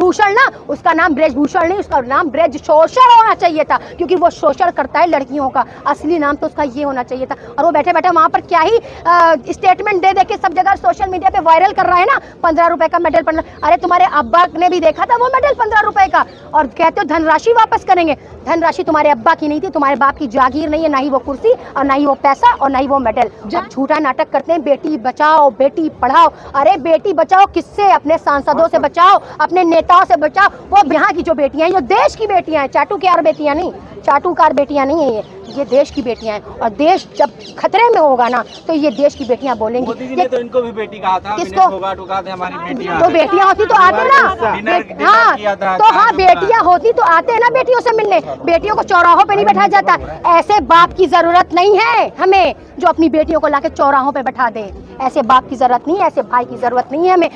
ब्रजभूषण ना, उसका नाम ब्रजभूषण नहीं, उसका नाम ब्रज शोषण होना चाहिए था, क्योंकि वो शोषण करता है लड़कियों का। असली नाम तो उसका ये होना चाहिए था। और वो बैठे बैठे वहाँ पर क्या ही स्टेटमेंट दे दे के सब जगह सोशल मीडिया पे वायरल कर रहा है ना, 15 रुपए का मेडल। अरे तुम्हारे अब्बा ने भी देखा था वो मेडल 15 रुपए का, और कहते हो धनराशि वापस करेंगे। धनराशि तुम्हारे अब्बा की नहीं थी, तुम्हारे बाप की जागीर नहीं है, ना ही वो कुर्सी और ना ही वो पैसा और ना ही वो मेडल। जब झूठा नाटक करते हैं बेटी बचाओ बेटी पढ़ाओ, अरे बेटी बचाओ किससे? अपने सांसदों से बचाओ, अपने नेताओं से बचाओ। वो यहाँ की जो बेटियां हैं, जो देश की बेटियां हैं, चाटुकार बेटियां नहीं, चाटुकार बेटियां नहीं है ये देश की बेटियां हैं। और देश जब खतरे में होगा ना तो ये देश की बेटियां बोलेंगी। मोदी जी ने तो इनको भी बेटी कहा था, किसको? हमारी बेटियां, तो बेटियां होती तो आते ना। हाँ तो हाँ, बेटियां होती तो आते ना बेटियों से मिलने। बेटियों को चौराहों पे नहीं बैठाया जाता। ऐसे बाप की जरूरत नहीं है हमें जो अपनी बेटियों को लाके चौराहों पे बैठा दे। ऐसे बाप की जरूरत नहीं है, ऐसे भाई की जरूरत नहीं है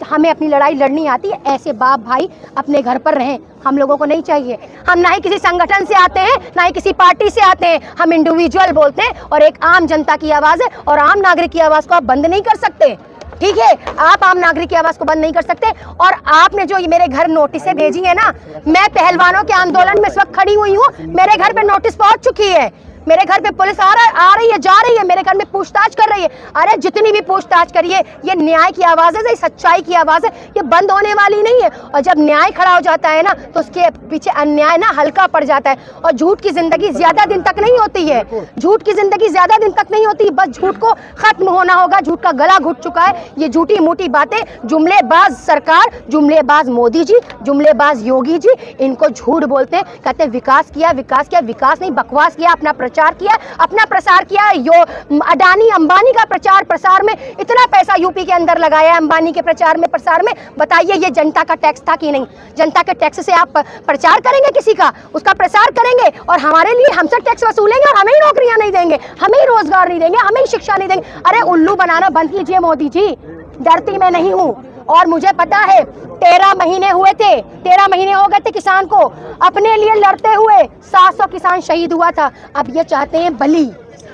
हमें अपनी लड़ाई लड़नी आती है। ऐसे बाप भाई अपने घर पर रहें, हम लोगों को नहीं चाहिए। हम ना ही किसी संगठन से आते हैं, ना ही किसी पार्टी से आते हैं, हम इंडिविजुअल बोलते हैं और एक आम जनता की आवाज है। और आम नागरिक की आवाज को आप बंद नहीं कर सकते, ठीक है? आप आम नागरिक की आवाज को बंद नहीं कर सकते। और आपने जो मेरे घर नोटिसें भेजी है ना, मैं पहलवानों के आंदोलन में इस वक्त खड़ी हुई हूँ, मेरे घर पे नोटिस पहुंच चुकी है। मेरे घर पे पुलिस आ रही है, जा रही है, मेरे घर में पूछताछ कर रही है। अरे जितनी भी पूछताछ करिए, ये न्याय की आवाज है, ये सच्चाई की आवाज है, ये बंद होने वाली नहीं है। और जब न्याय खड़ा हो जाता है ना तो उसके पीछे अन्याय ना हल्का पड़ जाता है। और झूठ की जिंदगी ज्यादा दिन तक नहीं होती है, झूठ की जिंदगी ज्यादा दिन तक नहीं होती। बस झूठ को खत्म होना होगा, झूठ का गला घुट चुका है। ये झूठी मूठी बातें, जुमलेबाज सरकार, जुमलेबाज मोदी जी, जुमलेबाज योगी जी, इनको झूठ बोलते हैं, कहते हैं विकास किया, विकास किया। विकास नहीं, बकवास किया, अपना प्रचार किया, अपना प्रसार किया। अडानी अंबानी का प्रचार प्रसार में इतना पैसा यूपी के अंदर लगाया, अंबानी के प्रचार में प्रसार में। बताइए ये जनता का टैक्स था कि नहीं? जनता के टैक्स से आप प्रचार करेंगे किसी का, उसका प्रसार करेंगे और हमारे लिए हमसे टैक्स वसूलेंगे और हमें ही नौकरियां नहीं देंगे, हमें ही रोजगार नहीं देंगे, हमें ही शिक्षा नहीं देंगे। अरे उल्लू बनाना बंद कीजिए मोदी जी, डरती मैं नहीं हूँ। और मुझे पता है 13 महीने हुए थे, 13 महीने हो गए थे किसान को अपने लिए लड़ते हुए। 700 किसान शहीद हुआ था। अब ये चाहते हैं बलि,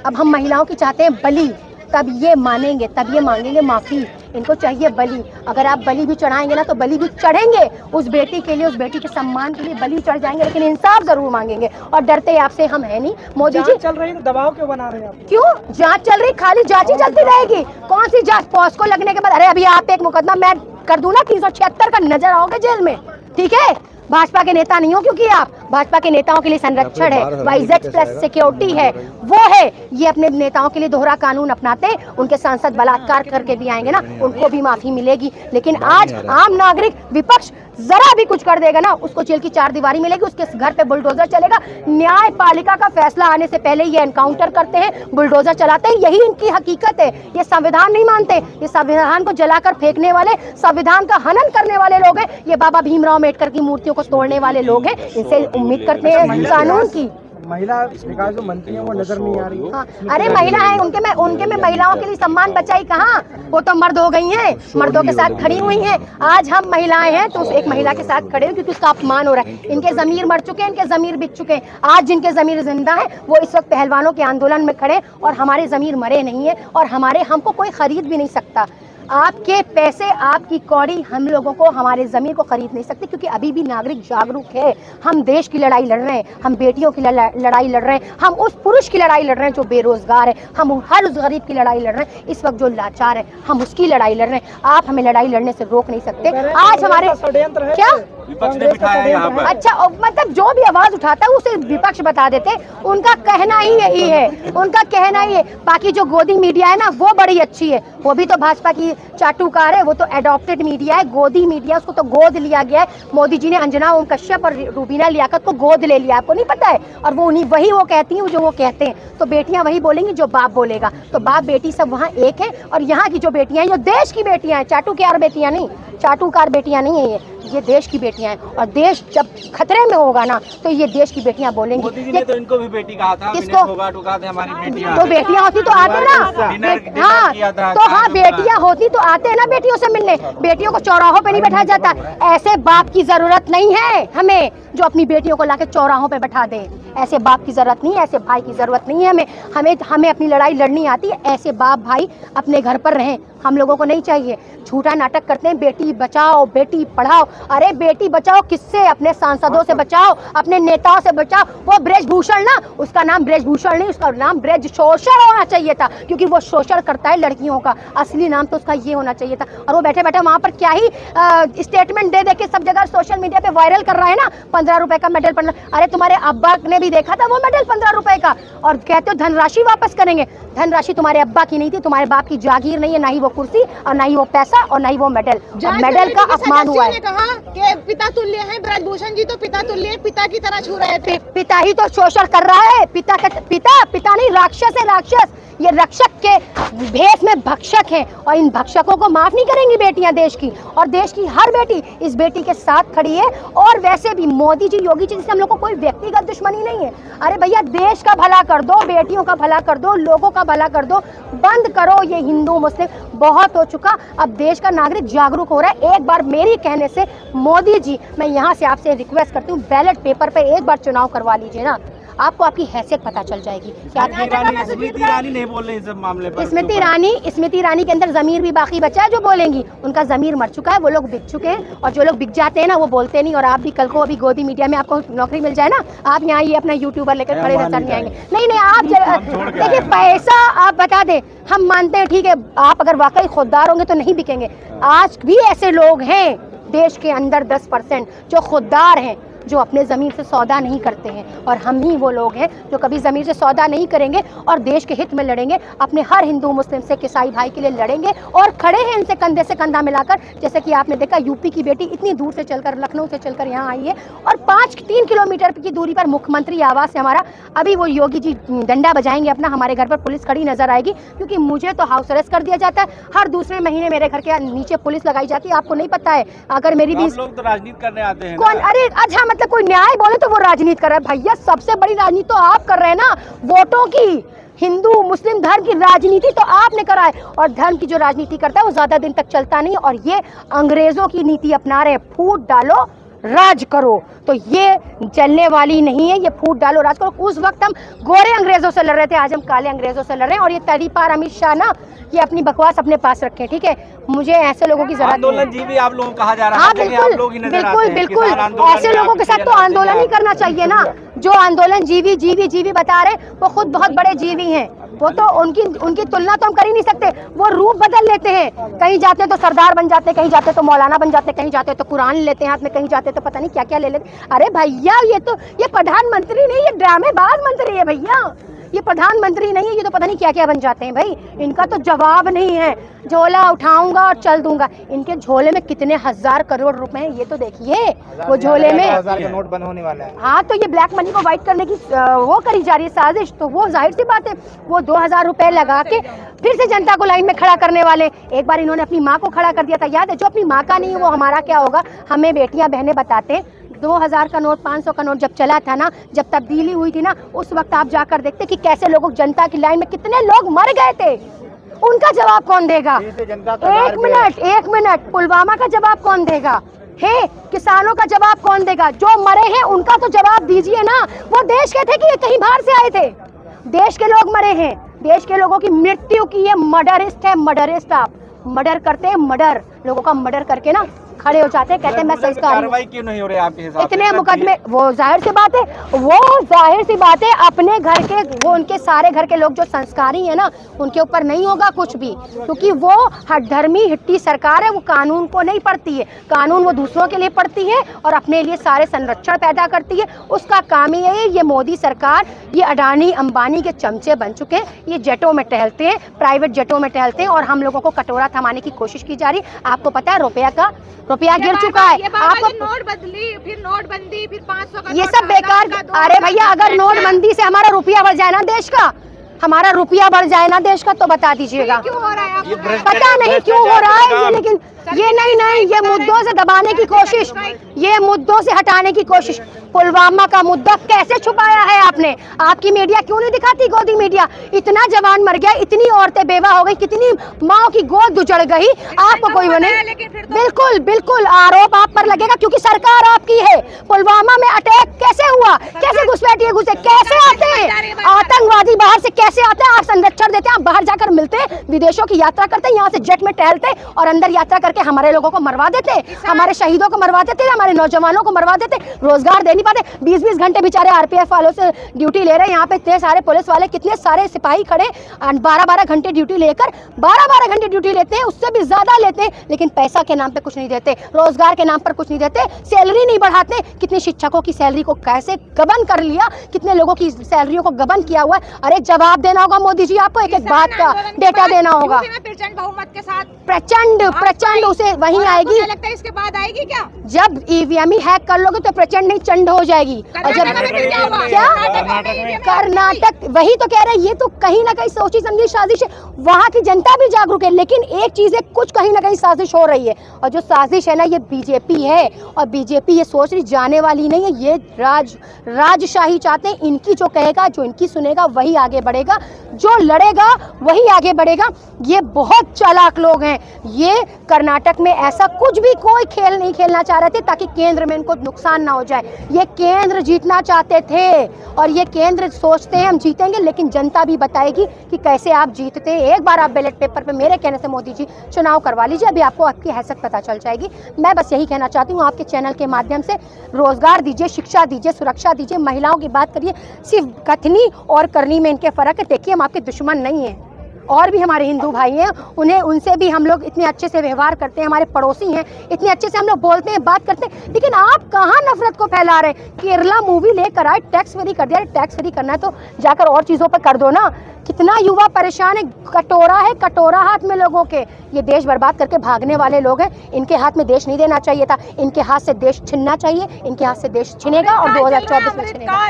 अब हम महिलाओं की चाहते हैं बलि, तब ये मानेंगे, तब ये मांगेंगे माफी। इनको चाहिए बलि। अगर आप बलि भी चढ़ाएंगे ना तो बलि भी चढ़ेंगे उस बेटी के लिए, उस बेटी के सम्मान के लिए बलि चढ़ जाएंगे, लेकिन इंसाफ जरूर मांगेंगे। और डरते आपसे हम है नहीं। मोदी जी चल रही है, दबाव क्यों बना रहे हैं आप? क्यों जांच चल रही? खाली जांच ही चलती रहेगी? कौन सी जांच? पॉस्को लगने के बाद अरे अभी आप एक मुकदमा मैं कर दूं ना 376 का, नजर आओगे जेल में, ठीक है? भाजपा के नेता नहीं हो क्योंकि आप भाजपा के नेताओं के लिए संरक्षण है, वाईजेड प्लस सिक्योरिटी है, वो है। ये अपने नेताओं के लिए दोहरा कानून अपनाते, उनके सांसद बलात्कार करके भी आएंगे ना, उनको भी माफी मिलेगी। लेकिन आज आम नागरिक, विपक्ष जरा भी कुछ कर देगा ना, उसको जेल की 4 दीवारी मिलेगी, उसके घर पे बुलडोजर चलेगा। न्यायपालिका का फैसला आने से पहले ये एनकाउंटर करते हैं, बुलडोजर चलाते हैं, यही इनकी हकीकत है। ये संविधान नहीं मानते, ये संविधान को जलाकर फेंकने वाले, संविधान का हनन करने वाले लोग हैं। ये बाबा भीमराव अम्बेडकर की मूर्तियों को तोड़ने वाले लोग हैं। इनसे उम्मीद करते हैं कानून की। महिला विकास जो मंत्री है वो नजर नहीं आ रही। हाँ, अरे महिला है, उनके में महिलाओं के लिए सम्मान बचाई कहाँ? वो तो मर्द हो गई हैं, मर्दों के साथ खड़ी हुई हैं। आज हम महिलाएं हैं तो उस एक महिला के साथ खड़े हैं क्योंकि उसका अपमान हो रहा है। इनके जमीर मर चुके हैं, इनके जमीर बिक चुके हैं। आज जिनके जमीर जिंदा है वो इस वक्त पहलवानों के आंदोलन में खड़े, और हमारे जमीर मरे नहीं है और हमको कोई खरीद भी नहीं सकता। आपके पैसे, आपकी कौड़ी हम लोगों को, हमारे ज़मीन को खरीद नहीं सकते, क्योंकि अभी भी नागरिक जागरूक है। हम देश की लड़ाई लड़ रहे हैं, हम बेटियों की लड़ाई लड़ रहे हैं, हम उस पुरुष की लड़ाई लड़ रहे हैं जो बेरोजगार है, हम हर उस गरीब की लड़ाई लड़ रहे हैं इस वक्त जो लाचार है, हम उसकी लड़ाई लड़ रहे हैं। आप हमें लड़ाई लड़ने से रोक नहीं सकते। आज हमारे क्या विपक्ष ने बिठाया है यहाँ पर। अच्छा, मतलब जो भी आवाज उठाता है उसे विपक्ष बता देते, उनका कहना ही यही है, उनका कहना ही है। बाकी जो गोदी मीडिया है ना वो बड़ी अच्छी है, वो भी तो भाजपा की चाटुकार है, वो तो एडॉप्टेड मीडिया है, गोदी मीडिया, उसको तो गोद लिया गया है। मोदी जी ने अंजना ओम कश्यप और रूबीना लियाकत को गोद ले लिया, आपको नहीं पता है? और वो वही वो कहती हैं जो वो कहते हैं, तो बेटियां वही बोलेंगी जो बाप बोलेगा। तो बाप बेटी सब वहाँ एक है। और यहाँ की जो बेटियां हैं, जो देश की बेटियां हैं, चाटुकार बेटियां नहीं, चाटुकार बेटियां नहीं है ये देश की बेटियां हैं। और देश जब खतरे में होगा ना तो ये देश की बेटियां बोलेंगी। मोदी जी ने तो इनको भी बेटी कहा था, किसको? हमारी बेटियां, तो बेटियां होती तो आते ना। हाँ तो हाँ, बेटियां होती तो आते ना बेटियों से मिलने। बेटियों को चौराहों पे नहीं बैठाया जाता। ऐसे बाप की जरूरत नहीं है हमें जो अपनी बेटियों को लाके चौराहों पे बैठा दे। ऐसे बाप की जरूरत नहीं है, ऐसे भाई की जरूरत नहीं है हमें। हमें अपनी लड़ाई लड़नी आती है। ऐसे बाप भाई अपने घर पर रहें, हम लोगों को नहीं चाहिए। झूठा नाटक करते हैं, बेटी बचाओ बेटी पढ़ाओ। अरे बेटी बचाओ किससे? अपने सांसदों से बचाओ, अपने नेताओं से बचाओ। वो ब्रजभूषण ना, उसका नाम ब्रजभूषण नहीं, उसका नाम ब्रज शोषण होना चाहिए था, क्योंकि वो शोषण करता है लड़कियों का। असली नाम तो उसका ये होना चाहिए था। और वो बैठे बैठे वहां पर क्या ही स्टेटमेंट दे के सब जगह सोशल मीडिया पे वायरल कर रहा है ना, 15 रुपए का मेडल। अरे तुम्हारे अब्बा ने भी देखा था वो मेडल 15 रुपए का, और कहते हो धनराशि वापस करेंगे। धनराशि तुम्हारे अब्बा की नहीं थी, तुम्हारे बाप की जागीर नहीं है, ना ही वो कुर्सी और ना ही वो पैसा और ना ही वो मेडल। मेडल का अपमान हुआ है। कहा कि पिता तुल्य हैं ब्रजभूषण जी, तो पिता तुल्य हैं, पिता की तरह छू रहे थे। पिता ही तो शोषण कर रहा है। पिता नहीं, राक्षस है, राक्षस। ये रक्षक के भेष में भक्षक है, और इन भक्षकों को माफ नहीं करेंगी बेटियां देश की। और देश की हर बेटी इस बेटी के साथ खड़ी है। और वैसे भी मोदी जी, योगी जी से हम लोग को कोई व्यक्तिगत दुश्मनी नहीं है। अरे भैया देश का भला कर दो, बेटियों का भला कर दो, लोगों का भला कर दो। बंद करो ये हिंदू मुस्लिम, बहुत हो चुका। अब देश का नागरिक जागरूक हो रहा है। एक बार मेरी कहने से मोदी जी, मैं यहाँ से आपसे रिक्वेस्ट करती हूँ, बैलेट पेपर पे एक बार चुनाव करवा लीजिए ना, आपको आपकी हैसियत पता चल जाएगी। स्मृति ईरानी नहीं बोल रही इस मामले पर। स्मृति ईरानी के अंदर जमीर भी बाकी बचा है जो बोलेंगी। उनका जमीर मर चुका है, वो लोग बिक चुके हैं, और जो लोग बिक जाते हैं ना वो बोलते नहीं। और आप भी कल को अभी गोदी मीडिया में आपको नौकरी मिल जाए ना, आप यहाँ ये अपना यूट्यूबर लेकर खड़े नजर नहीं आएंगे। नहीं आप देखिए, पैसा आप बता दें, हम मानते हैं ठीक है, आप अगर वाकई खुददार होंगे तो नहीं बिकेंगे। आज भी ऐसे लोग हैं देश के अंदर 10% जो खुददार हैं, जो अपने ज़मीर से सौदा नहीं करते हैं। और हम ही वो लोग हैं जो कभी ज़मीर से सौदा नहीं करेंगे और देश के हित में लड़ेंगे, अपने हर हिंदू मुस्लिम से, ईसाई भाई के लिए लड़ेंगे, और खड़े हैं इनसे कंधे से कंधा मिलाकर। जैसे कि आपने देखा यूपी की बेटी इतनी दूर से चलकर, लखनऊ से चलकर यहाँ आई है, और 3 किलोमीटर की दूरी पर मुख्यमंत्री आवास है हमारा। अभी वो योगी जी डंडा बजाएंगे अपना, हमारे घर पर पुलिस खड़ी नजर आएगी, क्योंकि मुझे तो हाउस अरेस्ट कर दिया जाता है। हर दूसरे महीने मेरे घर के नीचे पुलिस लगाई जाती है। आपको नहीं पता है? अगर मेरी भी लोग तो राजनीति करने आते हैं। कौन? अरे अच्छा, मतलब कोई न्याय बोले तो वो राजनीति कर रहा है। भैया सबसे बड़ी राजनीति तो आप कर रहे हैं ना, वोटों की। हिंदू मुस्लिम धर्म की राजनीति तो आपने करा है, और धर्म की जो राजनीति करता है वो ज्यादा दिन तक चलता नहीं। और ये अंग्रेजों की नीति अपना रहे, फूट डालो राज करो, तो ये चलने वाली नहीं है। ये फूट डालो राज करो। उस वक्त हम गोरे अंग्रेजों से लड़ रहे थे, आज हम काले अंग्रेजों से लड़ रहे हैं। और ये तड़ीपार अमित शाह ना, ये अपनी बकवास अपने पास रखें, ठीक है? मुझे ऐसे लोगों की जरूरत नहीं है। आंदोलन जीवी आप लोगों को कहा जा रहा है। हाँ बिल्कुल, ऐसे लोगों के साथ तो आंदोलन ही करना चाहिए ना। जो आंदोलन जीवी बता रहे, वो खुद बहुत बड़े जीवी हैं। वो तो उनकी तुलना तो हम कर ही नहीं सकते। वो रूप बदल लेते हैं, कहीं जाते तो सरदार बन जाते, कहीं जाते तो मौलाना बन जाते, कहीं जाते तो कुरान लेते हैं हाथ में, कहीं जाते तो पता नहीं क्या क्या ले लेते। अरे भैया ये प्रधानमंत्री नहीं, ये ड्रामेबाज मंत्री है भैया। ये प्रधानमंत्री नहीं है, ये तो पता नहीं क्या क्या बन जाते हैं भाई। इनका तो जवाब नहीं है। झोला उठाऊंगा और चल दूंगा। इनके झोले में कितने 1000 करोड़ रुपए हैं, ये तो देखिए। वो झोले में 1000 का नोट बंद होने वाला है। हाँ, तो ये ब्लैक मनी को वाइट करने की वो करी जा रही है साजिश। तो वो जाहिर सी बात है, वो 2000 रुपए लगा के फिर से जनता को लाइन में खड़ा करने वाले। एक बार इन्होंने अपनी माँ को खड़ा कर दिया था, याद है? जो अपनी माँ का नहीं है वो हमारा क्या होगा। हमें बेटियां बहनें बताते हैं, 2000 का नोट, 500 का नोट जब चला था ना, जब तब्दीली हुई थी ना, उस वक्त आप जाकर देखते कि कैसे लोग जनता की लाइन में कितने लोग मर गए थे। उनका जवाब कौन देगा? एक मिनट, पुलवामा का जवाब कौन देगा? है किसानों का जवाब कौन देगा? जो मरे हैं उनका तो जवाब दीजिए ना। वो देश के थे कि ये कहीं बाहर से आए थे? देश के लोग मरे हैं, देश के लोगों की मृत्यु की। ये मर्डरिस्ट है, मर्डरिस्ट। आप मर्डर करते हैं, मर्डर लोगों का मर्डर करके ना खड़े हो जाते हैं, कहते हैं मैं संस्कारी। कार्रवाई क्यों नहीं हो रही आपके हिसाब से? इतने मुकदमे, वो जाहिर सी बात है अपने घर के, वो उनके सारे घर के लोग जो संस्कारी है ना, उनके ऊपर नहीं होगा कुछ भी, क्योंकि वो हठधर्मी हिट्टी सरकार है। वो कानून को नहीं पढ़ती है, कानून वो दूसरों के लिए पढ़ती है और अपने लिए सारे संरक्षण पैदा करती है। उसका काम ही है। ये मोदी सरकार, ये अडानी अंबानी के चमचे बन चुके हैं। ये जेटों में टहलते हैं, प्राइवेट जेटों में टहलते हैं, और हम लोगों को कटोरा थमाने की कोशिश की जा रही है। आपको पता है रुपया गिर चुका है। आपको नोट बदली, फिर नोटबंदी, फिर 500 का, ये सब बेकार। अरे भैया, अगर नोटबंदी से हमारा रुपया बढ़ जाए ना देश का, हमारा रुपया बढ़ जाए ना देश का, तो बता दीजिएगा। क्यों हो रहा है? पता नहीं क्यों हो रहा है ये, लेकिन ये नहीं, ये मुद्दों से दबाने की कोशिश, ये मुद्दों से हटाने की कोशिश। पुलवामा का मुद्दा कैसे छुपाया है आपने? आपकी मीडिया क्यों नहीं दिखाती? गोदी मीडिया। इतना जवान मर गया, इतनी औरतें बेवा हो गई, कितनी माओ की गोद उजड़ गई, आपको कोई वो नहीं। बिल्कुल आरोप आप पर लगेगा, क्योंकि सरकार आपकी है। पुलवामा में अटैक कैसे हुआ? कैसे घुसपैठिए घुसे? कैसे आते हैं आतंकवादी? बाहर से कैसे आते हैं? आप संरक्षण देते हैं, आप बाहर जाकर मिलते हैं, विदेशों की यात्रा करते, यहाँ से जेट में टहलते और अंदर यात्रा करके हमारे लोगों को मरवा देते, हमारे शहीदों को मरवा देते, हमारे नौजवानों को मरवा देते, रोजगार दे नहीं पाते। 20-20 घंटे बेचारे आरपीएफ वालों से ड्यूटी ले रहे हैं, यहाँ पे इतने सारे पुलिस वाले, कितने सारे सिपाही खड़े 12-12 घंटे ड्यूटी लेकर 12-12 घंटे ड्यूटी लेते हैं, उससे भी ज्यादा लेते हैं, लेकिन पैसा के नाम पे कुछ नहीं देते, रोजगार के नाम पर कुछ नहीं देते, सैलरी नहीं बढ़ाते। कितने शिक्षकों की सैलरी को कैसे गबन कर लिया, कितने लोगों की सैलरियों को गबन किया हुआ है। अरे जवाब देना होगा मोदी जी, आपको एक एक बात का डेटा देना होगा। प्रचंड बहुमत के साथ प्रचंड उसे वहीं आएगी। लगता है इसके बाद आएगी क्या? जब ईवीएम ही हैक कर लोगे तो प्रचंड नहीं चंड हो जाएगी। और जब क्या कर्नाटक, वही तो कह रहे हैं, ये तो कहीं ना कहीं सोची समझी साजिश है। वहाँ की जनता भी जागरूक है, लेकिन एक चीज है, कुछ कहीं ना कहीं साजिश हो रही है, और जो साजिश है ना, ये बीजेपी है। और बीजेपी ये सोच रही जाने वाली नहीं है, ये राजशाही चाहते हैं। इनकी जो कहेगा, जो इनकी सुनेगा वही आगे बढ़ेगा, जो लड़ेगा वही आगे बढ़ेगा। ये बहुत चालाक लोग हैं। ये कर्नाटक में ऐसा कुछ भी कोई खेल नहीं खेलना चाह रहे थे ताकि केंद्र में इनको नुकसान ना हो जाए। ये केंद्र जीतना चाहते थे, और ये केंद्र सोचते हैं हम जीतेंगे, लेकिन जनता भी बताएगी कि कैसे आप जीतते हैं। एक बार आप बैलेट पेपर पे मेरे कहने से मोदी जी चुनाव करवा लीजिए, अभी आपको आपकी हैसियत पता चल जाएगी। मैं बस यही कहना चाहती हूँ, आपके चैनल के माध्यम से रोजगार दीजिए, शिक्षा दीजिए, सुरक्षा दीजिए, महिलाओं की बात करिए। सिर्फ कथनी और करनी में इनके फर्क है। देखिए, हम आपके दुश्मन नहीं हैं, और भी हमारे हिंदू भाई हैं, उनसे भी हम लोग इतने अच्छे से व्यवहार करते हैं, हमारे पड़ोसी हैं, इतने अच्छे से हम लोग बोलते हैं, बात करते हैं। लेकिन आप कहाँ नफरत को फैला रहे हैं? केरला मूवी लेकर आए, टैक्स फ्री कर दिया। टैक्स फ्री करना है तो जाकर और चीज़ों पर कर दो ना। कितना युवा परेशान है, कटोरा हाथ में लोगों के। ये देश बर्बाद करके भागने वाले लोग हैं, इनके हाथ में देश नहीं देना चाहिए था, इनके हाथ से देश छीनना चाहिए, इनके हाथ से देश छिनेगा और 2024 में छिनेगा।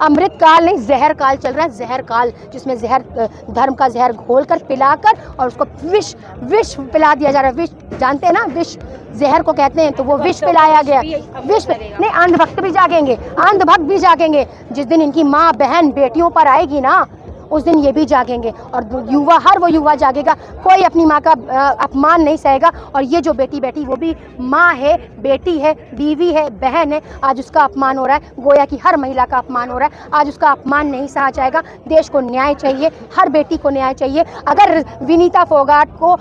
अमृत काल नहीं, जहर काल चल रहा है, जहर काल, जिसमें जहर, धर्म का जहर घोलकर पिलाकर और उसको विष पिला दिया जा रहा है। विष जानते हैं ना, विष जहर को कहते हैं, तो वो विष पिलाया गया। विष नहीं, अंधभक्त भी जागेंगे, अंधभक्त भी जागेंगे। जिस दिन इनकी माँ बहन बेटियों पर आएगी ना, उस दिन ये भी जागेंगे, और युवा, हर वो युवा जागेगा। कोई अपनी माँ का अपमान नहीं सहेगा। और ये जो बेटी बैठी, वो भी माँ है, बेटी है, बीवी है, बहन है, आज उसका अपमान हो रहा है। गोया की हर महिला का अपमान हो रहा है, आज उसका अपमान नहीं सहा जाएगा। देश को न्याय चाहिए, हर बेटी को न्याय चाहिए। अगर विनीता फोगाट को,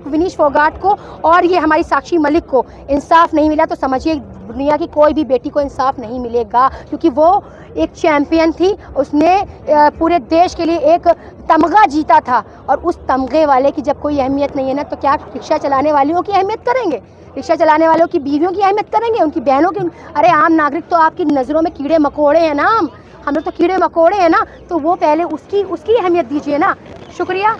विनीश फोगाट को और ये हमारी साक्षी मलिक को इंसाफ नहीं मिला, तो समझिए दुनिया की कोई भी बेटी को इंसाफ नहीं मिलेगा, क्योंकि वो एक चैंपियन थी। उसने पूरे देश के लिए एक तमगा जीता था, और उस तमगे वाले की जब कोई अहमियत नहीं है ना, तो क्या रिक्शा चलाने वालों की अहमियत करेंगे? रिक्शा चलाने वालों की बीवियों की अहमियत करेंगे, उनकी बहनों की? अरे आम नागरिक तो आपकी नज़रों में कीड़े मकोड़े हैं ना, हम लोग तो कीड़े मकोड़े हैं ना, तो वो पहले उसकी अहमियत दीजिए ना। शुक्रिया।